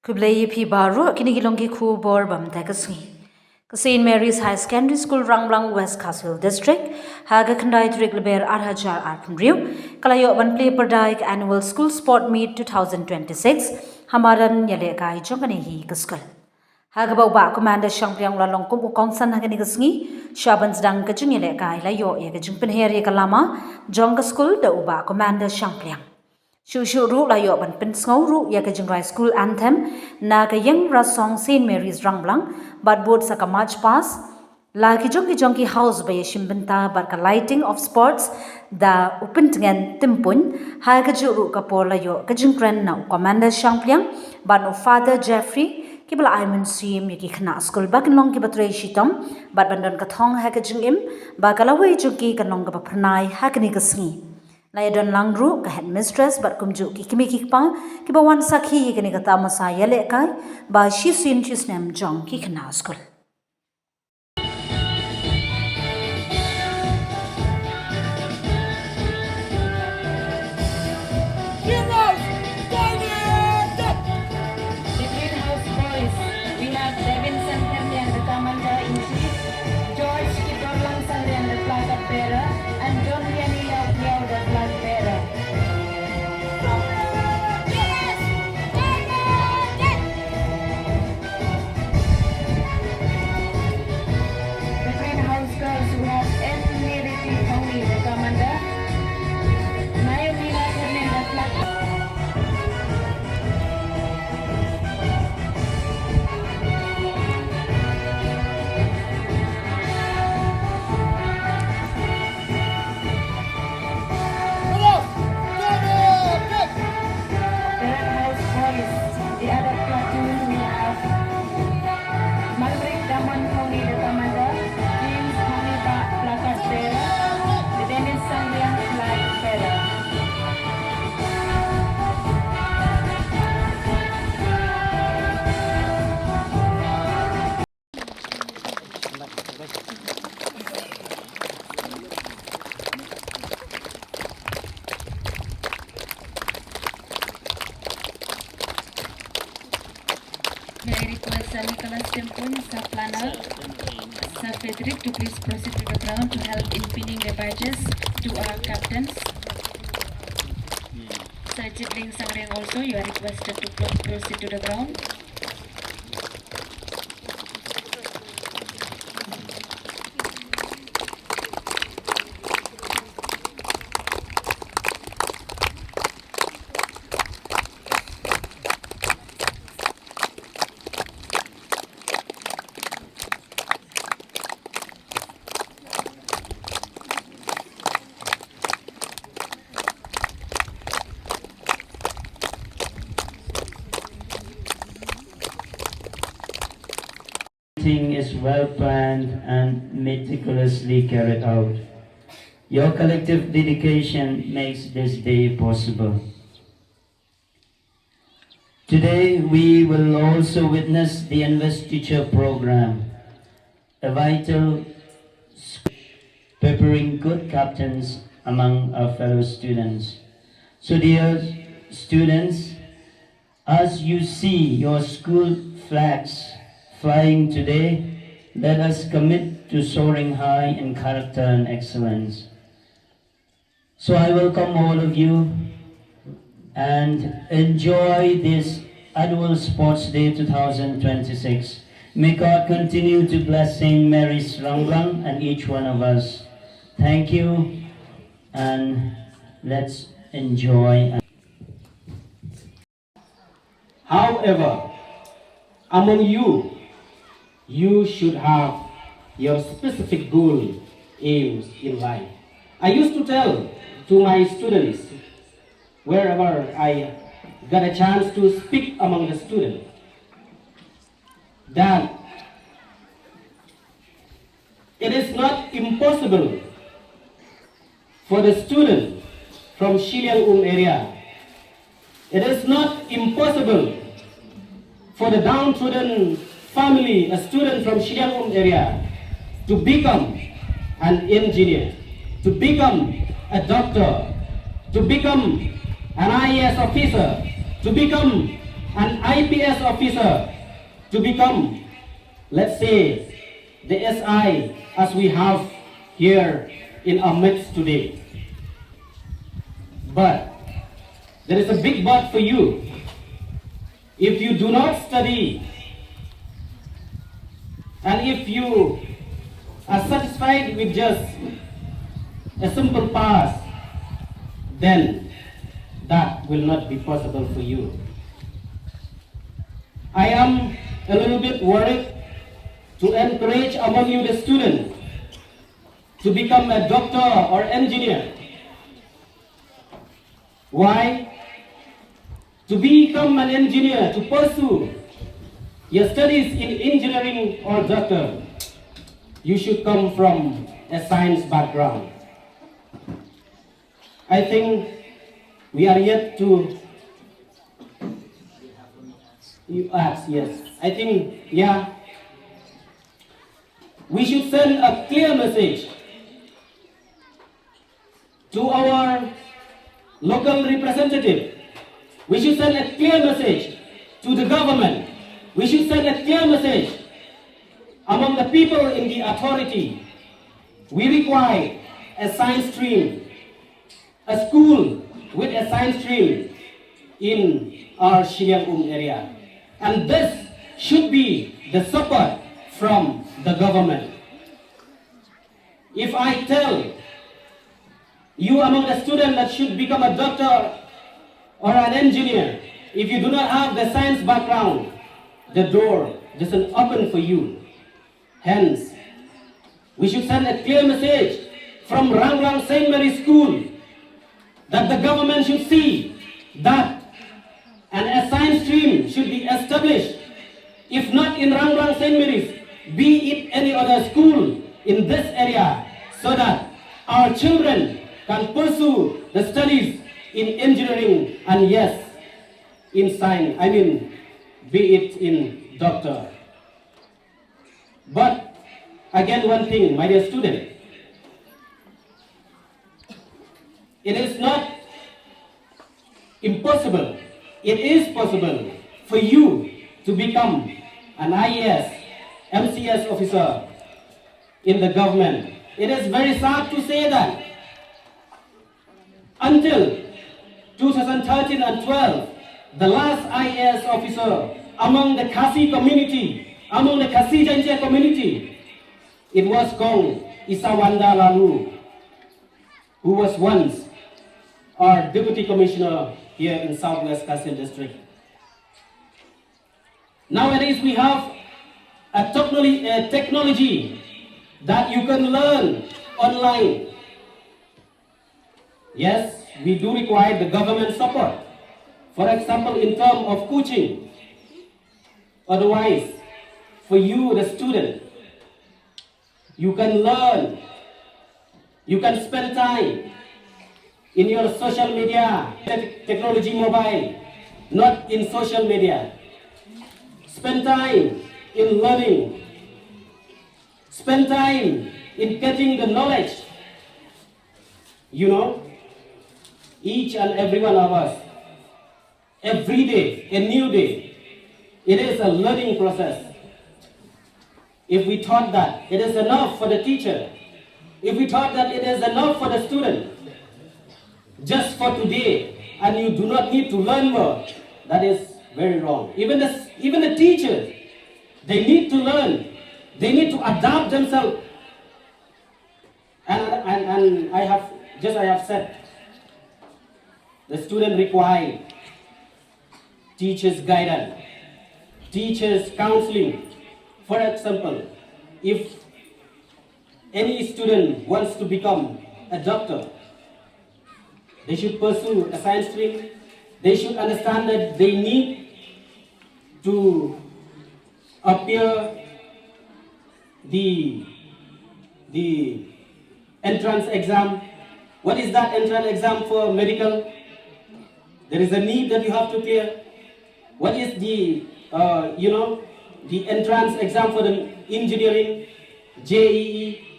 Kublai pi baru kini gilongki khu bor bam takasngi. St. Mary's High Secondary School Rangblang West Castle District haga khandai trik leber arhajar arkamriu kalayo ban play perdaik annual school sport meet 2026 hamaran yale kai jongani hi kaskal. Haga bau ba commander Shangpriang la longkum ukong san hagani kasngi shaban sedang kajung yale kai layo ya kajung penher ya kalama jong school da uba commander Shangpriang. Shushu ru layo ban pensngau ru ya kajung rai school anthem na kayang rasong St. Mary's Rangblang but board saka march pass la ki house by shimbenta barka lighting of sports da upintengen timpun ha kaju ru kapor layo kajung kren na commander Shangpriang ban father Jeffrey kibla aiman sim yaki khna school bakin long ki batre shitam bat bandon ka thong ha kajung im ba kalawai juki kanong ka pranai ha kani kasngi Naya don langru ka headmistress bat kumju ki kimi kikpa ki ba wan sakhi kini kata masa yale kai ba shi sin chisnem jong ki khna school. May I request Nicholas Timpun, Planner, Sir Frederick to please proceed to the ground to help in pinning the badges to our captains. Sir Jibling Sangreng also, you are requested to proceed to the ground. Is well planned and meticulously carried out. Your collective dedication makes this day possible. Today we will also witness the investiture program, a vital preparing good captains among our fellow students. So dear students, as you see your school flags flying today, let us commit to soaring high in character and excellence. So I welcome all of you and enjoy this annual Sports Day 2026. May God continue to bless St. Mary's Rangblang and each one of us. Thank you, and let's enjoy. However, among you should have your specific goal, aims in life. I used to tell to my students, wherever I got a chance to speak among the students, that it is not impossible for the student from Shiliang area. It is not impossible for the downtrodden family, a student from Shiliang area, to become an engineer, to become a doctor, to become an IAS officer, to become an IPS officer to become, let's say, the SI as we have here in our midst today. But there is a big but for you. If you do not study, and if you are satisfied with just a simple pass, then that will not be possible for you. I am a little bit worried to encourage among you the students to become a doctor or engineer. Why? To become an engineer, to pursue your studies in engineering or doctor, you should come from a science background. I think we are yet to... You ask, yes. I think, yeah. We should send a clear message to our local representative. We should send a clear message to the government. We should send a clear message among the people in the authority. We require a science stream, a school with a science stream in our Shiliang area. And this should be the support from the government. If I tell you among the students that should become a doctor or an engineer, if you do not have the science background, the door doesn't open for you. Hence, we should send a clear message from Rangrang St. Mary's School that the government should see that a science stream should be established, if not in Rangrang St. Mary's, be it any other school in this area, so that our children can pursue the studies in engineering and yes, in science, be it in doctor. But again, one thing, my dear student, it is not impossible. It is possible for you to become an IAS, MCS officer in the government. It is very sad to say that until 2013 and 12, the last IAS officer among the Khasi community, among the Khasi Janjia community, it was called Isawanda Lalu, who was once our deputy commissioner here in Southwest Kasian district. Nowadays we have a technology that you can learn online. Yes, we do require the government support. For example, in terms of coaching. Otherwise, for you, the student, you can learn, you can spend time in your social media, technology mobile, not in social media. Spend time in learning. Spend time in getting the knowledge. You know, each and every one of us, every day, a new day, it is a learning process. If we thought that it is enough for the teacher, if we thought that it is enough for the student, just for today, and you do not need to learn more, that is very wrong. Even the teachers, they need to learn. They need to adapt themselves. And I have said, the student require teachers' guidance, teachers' counseling. For example, if any student wants to become a doctor, they should pursue a science stream. They should understand that they need to appear the entrance exam. What is that entrance exam for medical? There is a need that you have to clear. What is the the entrance exam for the engineering, JEE?